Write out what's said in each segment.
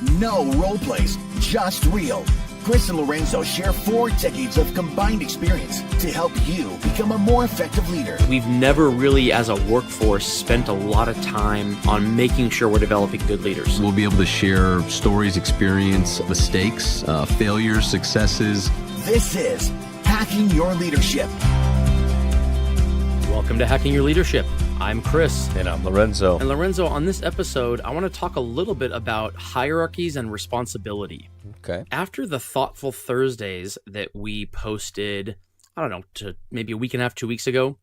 No role plays, just real. Chris and Lorenzo share 4 decades of combined experience to help you become a more effective leader. We've never really, as a workforce, spent a lot of time on making sure we're developing good leaders. We'll be able to share stories, experience, mistakes, failures, successes. This is Hacking Your Leadership. Welcome to Hacking Your Leadership. I'm Chris. And I'm Lorenzo. And Lorenzo, on this episode, I want to talk a little bit about hierarchies and responsibility. Okay. After the Thoughtful Thursdays that we posted, I don't know, to maybe a week and a half, 2 weeks ago,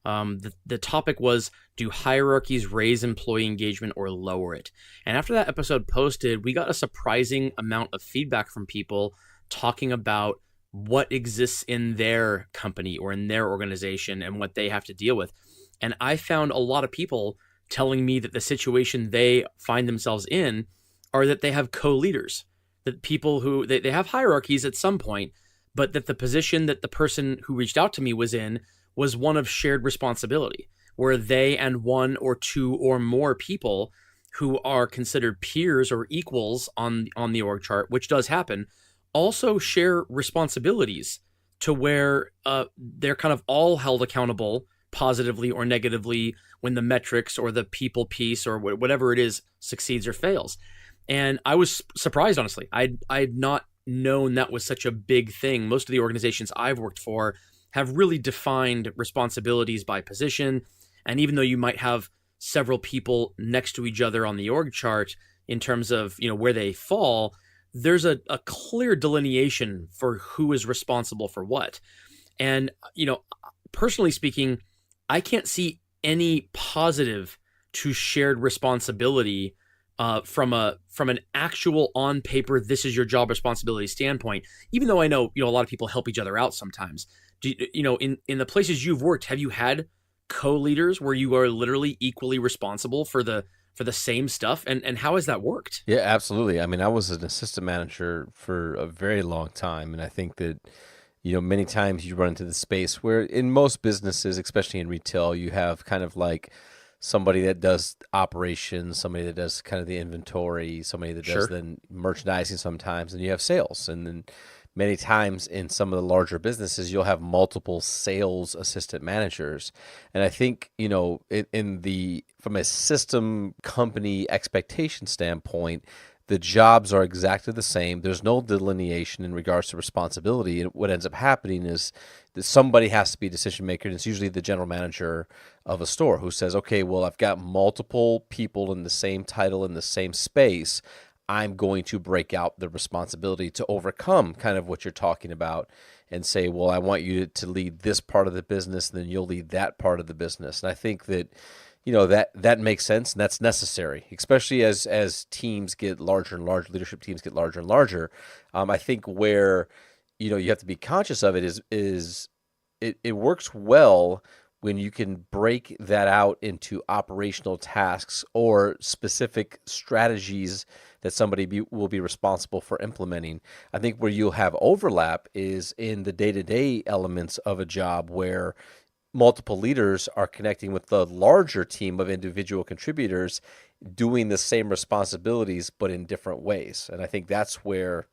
the topic was, do hierarchies raise employee engagement or lower it? And after that episode posted, we got a surprising amount of feedback from people talking about what exists in their company or in their organization and what they have to deal with. And I found a lot of people telling me that the situation they find themselves in are that they have co-leaders, that people who they have hierarchies at some point, but that the position that the person who reached out to me was in was one of shared responsibility, where they and one or two or more people who are considered peers or equals on the org chart, which does happen, also share responsibilities to where they're kind of all held accountable positively or negatively when the metrics or the people piece or whatever it is succeeds or fails. And I was surprised, honestly. I'd not known that was such a big thing. Most of the organizations I've worked for have really defined responsibilities by position. And even though you might have several people next to each other on the org chart in terms of, where they fall, there's a clear delineation for who is responsible for what. And, personally speaking, I can't see any positive to shared responsibility from an actual on paper, this is your job responsibility standpoint, even though I know, a lot of people help each other out sometimes. In the places you've worked, have you had co-leaders where you are literally equally responsible for the same stuff? And how has that worked? Yeah, absolutely. I mean, I was an assistant manager for a very long time. And I think that, many times you run into the space where in most businesses, especially in retail, you have kind of like somebody that does operations, somebody that does kind of the inventory, somebody that does then merchandising sometimes, and you have sales. And then many times in some of the larger businesses, you'll have multiple sales assistant managers. And I think, from a system company expectation standpoint, the jobs are exactly the same. There's no delineation in regards to responsibility. And what ends up happening is that somebody has to be a decision maker. And it's usually the general manager of a store who says, okay, well, I've got multiple people in the same title in the same space. I'm going to break out the responsibility to overcome kind of what you're talking about and say, well, I want you to lead this part of the business, and then you'll lead that part of the business. And I think that, that makes sense, and that's necessary, especially as teams get larger and larger, leadership teams get larger and larger. I think where, you have to be conscious of it is it works well when you can break that out into operational tasks or specific strategies that somebody will be responsible for implementing. I think where you'll have overlap is in the day-to-day elements of a job where multiple leaders are connecting with the larger team of individual contributors doing the same responsibilities but in different ways. And I think that's where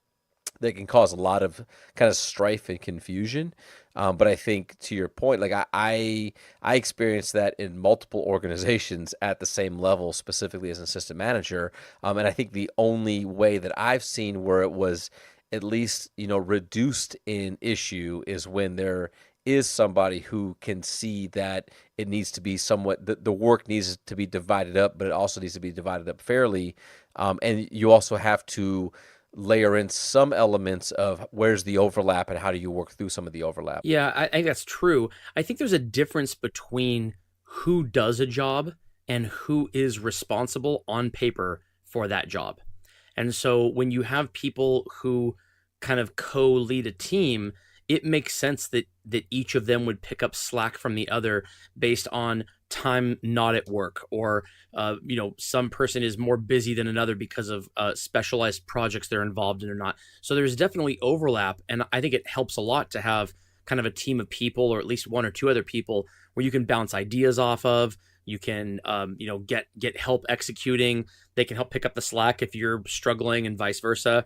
they can cause a lot of kind of strife and confusion. But I think to your point, like I experienced that in multiple organizations at the same level, specifically as an assistant manager. And I think the only way that I've seen where it was at least, reduced in issue is when there is somebody who can see that it needs to be somewhat, the work needs to be divided up, but it also needs to be divided up fairly. And you also have to layer in some elements of where's the overlap and how do you work through some of the overlap. Yeah, I think that's true. I think there's a difference between who does a job and who is responsible on paper for that job. And so when you have people who kind of co-lead a team, it makes sense that each of them would pick up slack from the other based on time not at work, or some person is more busy than another because of specialized projects they're involved in or not. So there's definitely overlap, and I think it helps a lot to have kind of a team of people, or at least one or two other people, where you can bounce ideas off of. You can, get help executing. They can help pick up the slack if you're struggling, and vice versa.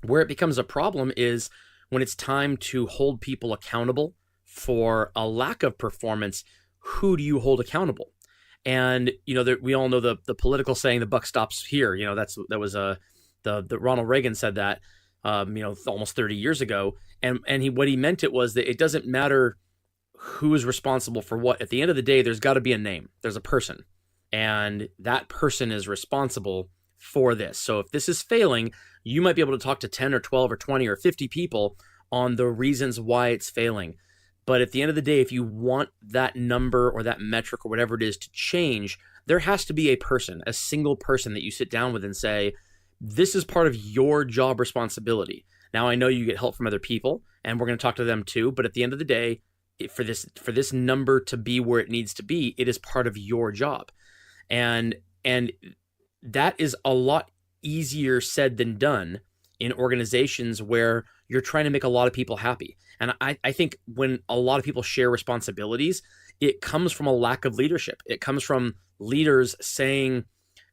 Where it becomes a problem is when it's time to hold people accountable for a lack of performance. Who do you hold accountable? And we all know the political saying, "The buck stops here." That was the Ronald Reagan said that, almost 30 years ago. And what he meant it was that it doesn't matter who is responsible for what. At the end of the day, there's got to be a name. There's a person, and that person is responsible for this. So if this is failing, you might be able to talk to 10 or 12 or 20 or 50 people on the reasons why it's failing. But at the end of the day, if you want that number or that metric or whatever it is to change, there has to be a person, a single person that you sit down with and say, this is part of your job responsibility. Now, I know you get help from other people, and we're going to talk to them too. But at the end of the day, for this number to be where it needs to be, it is part of your job. And that is a lot easier said than done in organizations where you're trying to make a lot of people happy. And I think when a lot of people share responsibilities, it comes from a lack of leadership. It comes from leaders saying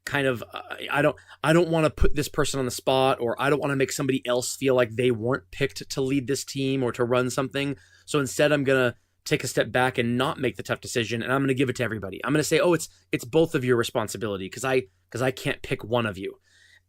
kind of, I don't want to put this person on the spot, or I don't want to make somebody else feel like they weren't picked to lead this team or to run something. So instead, I'm going to take a step back and not make the tough decision, and I'm going to give it to everybody. I'm going to say, oh, it's both of your responsibility because I can't pick one of you.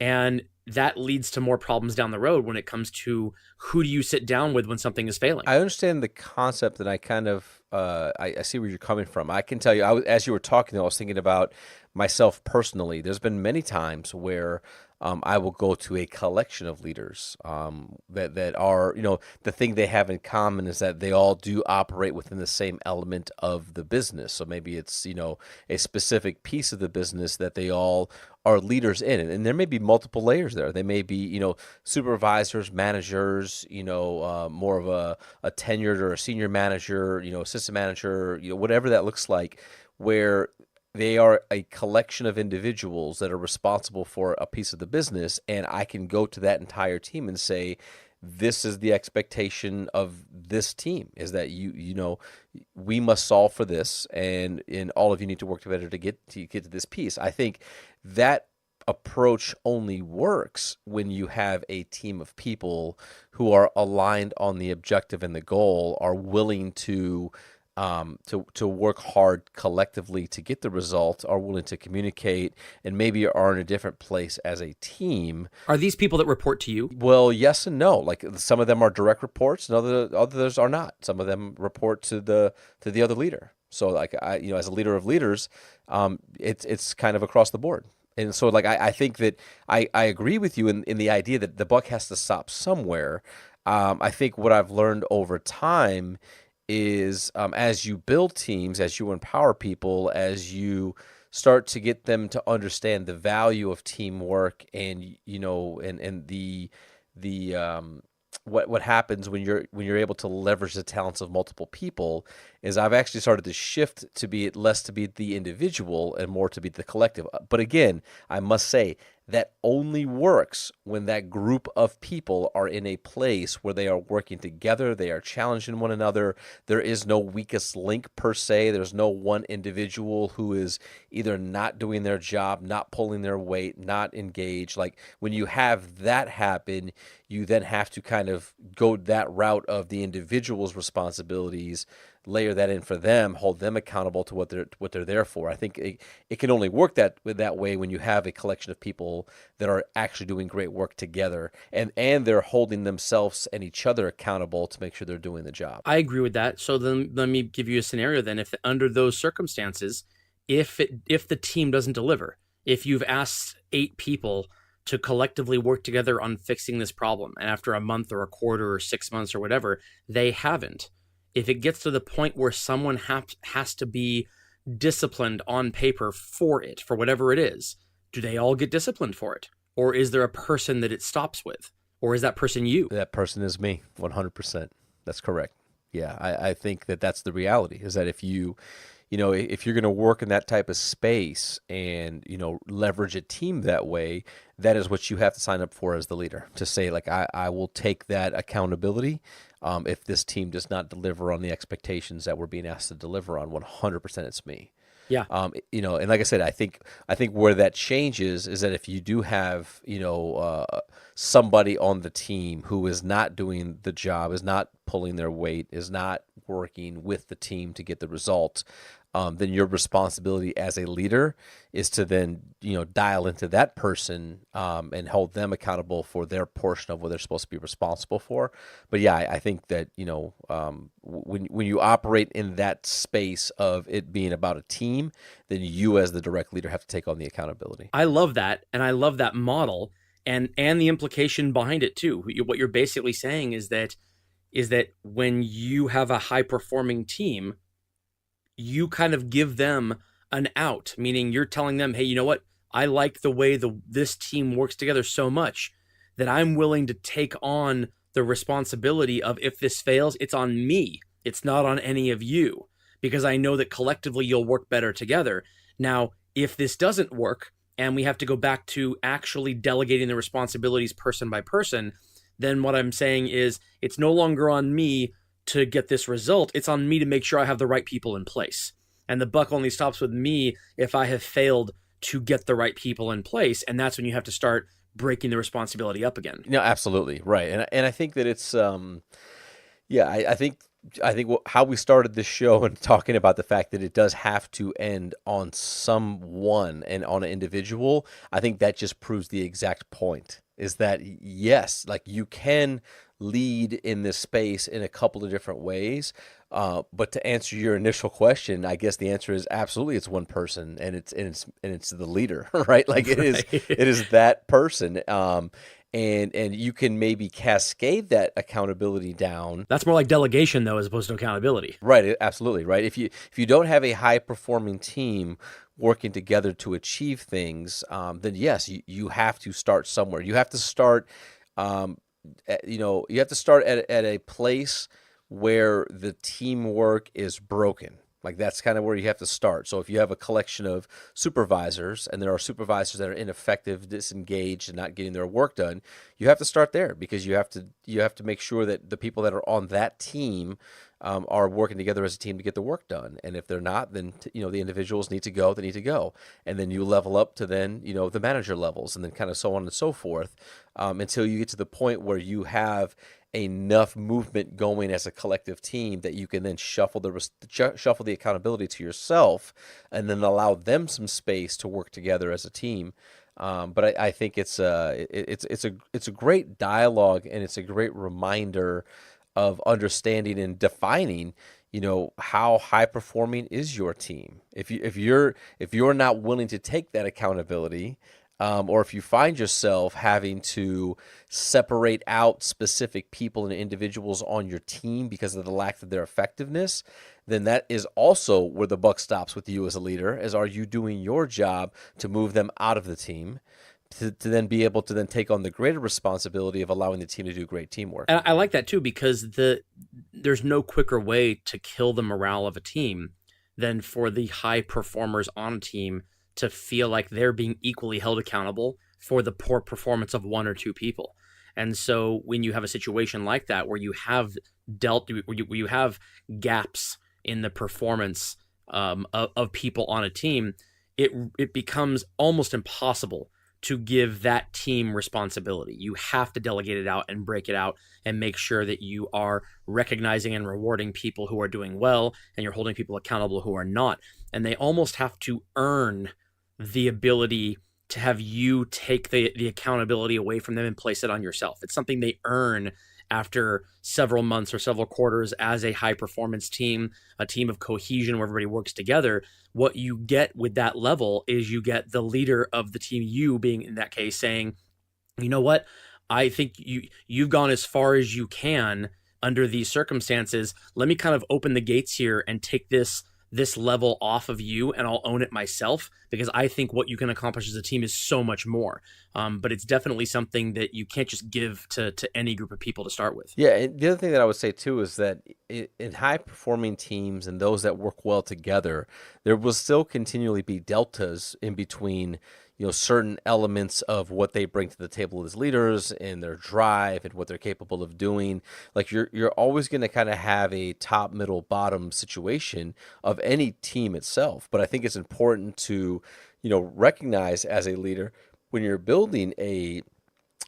And that leads to more problems down the road when it comes to who do you sit down with when something is failing. I understand the concept, and I kind of I see where you're coming from. I can tell you, as you were talking, I was thinking about myself personally. There's been many times where I will go to a collection of leaders that are, the thing they have in common is that they all do operate within the same element of the business. So maybe it's, a specific piece of the business that they all are leaders in. And there may be multiple layers there. They may be, supervisors, managers, more of a tenured or a senior manager, assistant manager, whatever that looks like, where they are a collection of individuals that are responsible for a piece of the business, and I can go to that entire team and say, this is the expectation of this team, is that we must solve for this, and all of you need to work together to get to this piece. I think that approach only works when you have a team of people who are aligned on the objective and the goal, are willing to work hard collectively to get the result, are willing to communicate, and maybe are in a different place as a team. Are these people that report to you? Well, yes and no. Like, some of them are direct reports, and others are not. Some of them report to the other leader. So, like, as a leader of leaders, it's kind of across the board. And so, like, I think that I agree with you in the idea that the buck has to stop somewhere. I think what I've learned over time is, as you build teams, as you empower people, as you start to get them to understand the value of teamwork, and what happens when you're able to leverage the talents of multiple people, is I've actually started to shift to be less to be the individual and more to be the collective. But again, I must say that only works when that group of people are in a place where they are working together, they are challenging one another. There is no weakest link per se. There's no one individual who is either not doing their job, not pulling their weight, not engaged. Like, when you have that happen, you then have to kind of go that route of the individual's responsibilities, layer that in for them, hold them accountable to what they're there for. I think it can only work that way when you have a collection of people that are actually doing great work together, and they're holding themselves and each other accountable to make sure they're doing the job. I agree with that. So then let me give you a scenario then. If under those circumstances, if the team doesn't deliver, if you've asked 8 people to collectively work together on fixing this problem, and after a month or a quarter or 6 months or whatever, they haven't. If it gets to the point where someone has to be disciplined on paper for whatever it is, do they all get disciplined for it? Or is there a person that it stops with? Or is that person you? That person is me, 100%. That's correct. Yeah, I think that's the reality, is that if you're going to work in that type of space and, leverage a team that way, that is what you have to sign up for as the leader, to say, like, I will take that accountability. If this team does not deliver on the expectations that we're being asked to deliver on, 100% it's me. Yeah. And like I said, I think where that changes is that if you do have, somebody on the team who is not doing the job, is not pulling their weight, is not working with the team to get the result, then your responsibility as a leader is to then, dial into that person, and hold them accountable for their portion of what they're supposed to be responsible for. But yeah, I think that, when you operate in that space of it being about a team, then you as the direct leader have to take on the accountability. I love that, and I love that model, and the implication behind it too. What you're basically saying is that when you have a high performing team, you kind of give them an out, meaning you're telling them, hey, you know what? I like the way this team works together so much that I'm willing to take on the responsibility of, if this fails, it's on me. It's not on any of you, because I know that collectively you'll work better together. Now, if this doesn't work and we have to go back to actually delegating the responsibilities person by person, then what I'm saying is it's no longer on me to get this result. It's on me to make sure I have the right people in place. And the buck only stops with me if I have failed to get the right people in place. And that's when you have to start breaking the responsibility up again. No, absolutely. Right. And I think that it's, I think how we started this show and talking about the fact that it does have to end on someone and on an individual, I think that just proves the exact point, is that yes, like you can lead in this space in a couple of different ways. But to answer your initial question, I guess the answer is absolutely it's one person, and it's the leader, right? Like it is that person. And you can maybe cascade that accountability down. That's more like delegation, though, as opposed to accountability. Right, absolutely, right. If you don't have a high performing team working together to achieve things, then yes, you have to start somewhere. You have to start, you have to start at a place where the teamwork is broken. Like that's kind of where you have to start. So if you have a collection of supervisors and there are supervisors that are ineffective, disengaged, and not getting their work done, you have to start there, because you have to make sure that the people that are on that team are working together as a team to get the work done. And if they're not, then the individuals need to go. They need to go, and then you level up to then the manager levels, and then kind of so on and so forth, until you get to the point where you have enough movement going as a collective team that you can then shuffle the accountability to yourself, and then allow them some space to work together as a team. But I think it's a great dialogue, and it's a great reminder of understanding and defining, how high performing is your team. If you're not willing to take that accountability, or if you find yourself having to separate out specific people and individuals on your team because of the lack of their effectiveness, then that is also where the buck stops with you as a leader. As are you doing your job to move them out of the team, to then be able to then take on the greater responsibility of allowing the team to do great teamwork. And I like that too, because there's no quicker way to kill the morale of a team than for the high performers on a team to feel like they're being equally held accountable for the poor performance of one or two people. And so when you have a situation like that, where you have where you have gaps in the performance of people on a team, it becomes almost impossible to give that team responsibility. You have to delegate it out and break it out and make sure that you are recognizing and rewarding people who are doing well, and you're holding people accountable who are not. And they almost have to earn the ability to have you take the accountability away from them and place it on yourself. It's something they earn after several months or several quarters as a high performance team, a team of cohesion where everybody works together. What you get with that level is you get the leader of the team, you being in that case, saying, you know what, I think you've gone as far as you can under these circumstances. Let me kind of open the gates here and take this level off of you, and I'll own it myself, because I think what you can accomplish as a team is so much more. But it's definitely something that you can't just give to any group of people to start with. Yeah, and the other thing that I would say too is that in high-performing teams and those that work well together, there will still continually be deltas in between, certain elements of what they bring to the table as leaders and their drive and what they're capable of doing. Like you're always going to kind of have a top, middle, bottom situation of any team itself. But I think it's important to, recognize as a leader when you're building a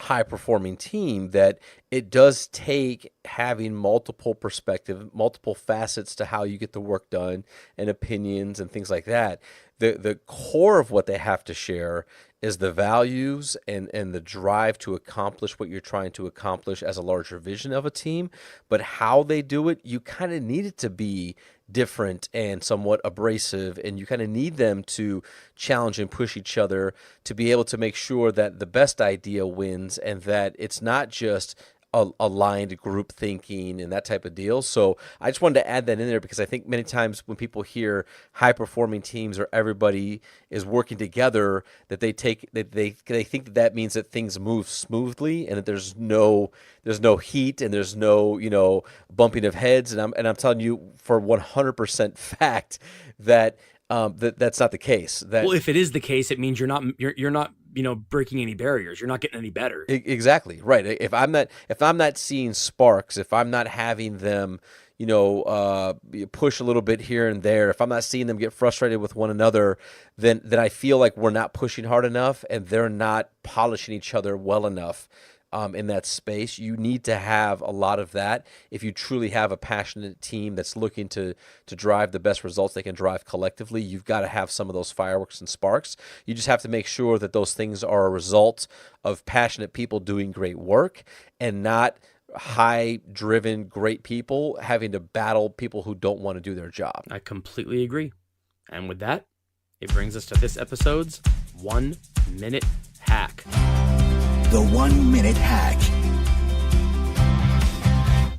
high performing team that it does take having multiple perspective, multiple facets to how you get the work done and opinions and things like that. The core of what they have to share is the values and the drive to accomplish what you're trying to accomplish as a larger vision of a team. But how they do it, you kind of need it to be different and somewhat abrasive, and you kind of need them to challenge and push each other to be able to make sure that the best idea wins and that it's not just aligned group thinking and that type of deal. So I just wanted to add that in there because I think many times when people hear high performing teams or everybody is working together, that they think that means that things move smoothly and that there's no heat and there's no bumping of heads. And I'm telling you for 100% fact that that's not the case. Well, if it is the case, it means you're not breaking any barriers. You're not getting any better. Exactly right. If I'm not seeing sparks, if I'm not having them, push a little bit here and there, if I'm not seeing them get frustrated with one another, then I feel like we're not pushing hard enough and they're not polishing each other well enough. In that space, you need to have a lot of that if you truly have a passionate team that's looking to drive the best results they can drive collectively. You've got to have some of those fireworks and sparks. You just have to make sure that those things are a result of passionate people doing great work and not high-driven great people having to battle people who don't want to do their job. I completely agree. And with that, it brings us to this episode's 1 Minute Hack. The 1 Minute Hack.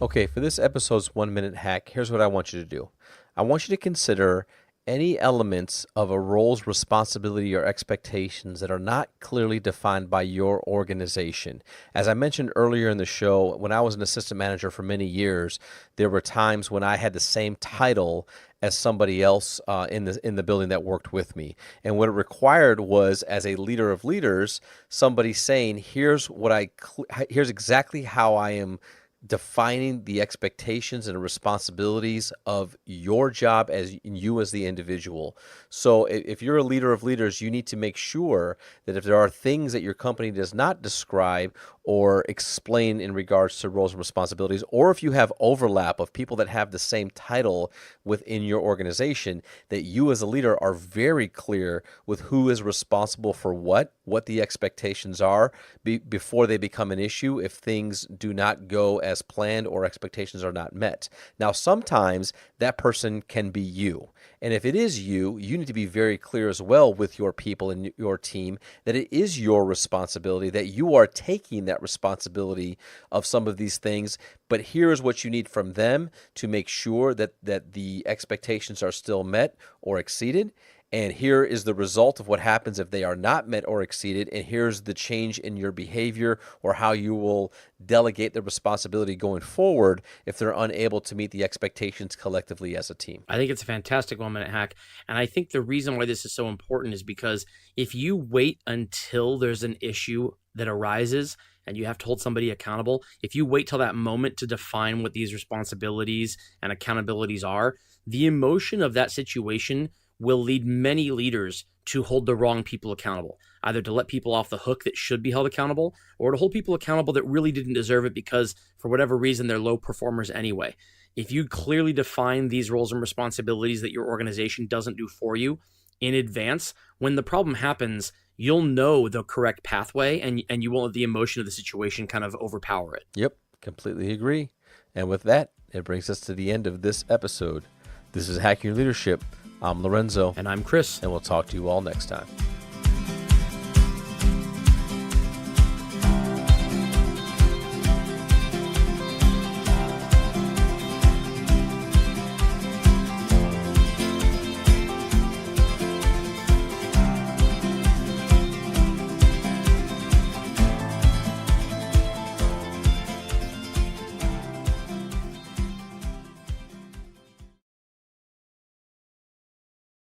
Okay, for this episode's 1 Minute Hack, here's what I want you to do. I want you to consider any elements of a role's responsibility or expectations that are not clearly defined by your organization. As I mentioned earlier in the show, when I was an assistant manager for many years, there were times when I had the same title as somebody else in the building that worked with me. And what it required was, as a leader of leaders, somebody saying, here's exactly how I am defining the expectations and responsibilities of your job as you as the individual. So if you're a leader of leaders, you need to make sure that if there are things that your company does not describe or explain in regards to roles and responsibilities, or if you have overlap of people that have the same title within your organization, that you as a leader are very clear with who is responsible for what the expectations are before they become an issue if things do not go as planned or expectations are not met. Now, sometimes that person can be you. And if it is you, you need to be very clear as well with your people and your team that it is your responsibility, that you are taking that responsibility of some of these things. But here is what you need from them to make sure that the expectations are still met or exceeded. And here is the result of what happens if they are not met or exceeded. And here's the change in your behavior or how you will delegate the responsibility going forward if they're unable to meet the expectations collectively as a team. I think it's a fantastic 1 minute hack. And I think the reason why this is so important is because if you wait until there's an issue that arises and you have to hold somebody accountable, if you wait till that moment to define what these responsibilities and accountabilities are, the emotion of that situation will lead many leaders to hold the wrong people accountable, either to let people off the hook that should be held accountable or to hold people accountable that really didn't deserve it because for whatever reason they're low performers anyway. If you clearly define these roles and responsibilities that your organization doesn't do for you in advance, when the problem happens, you'll know the correct pathway and you won't let the emotion of the situation kind of overpower it. Yep, completely agree. And with that, it brings us to the end of this episode. This is Hacking Your Leadership. I'm Lorenzo. And I'm Chris. And we'll talk to you all next time.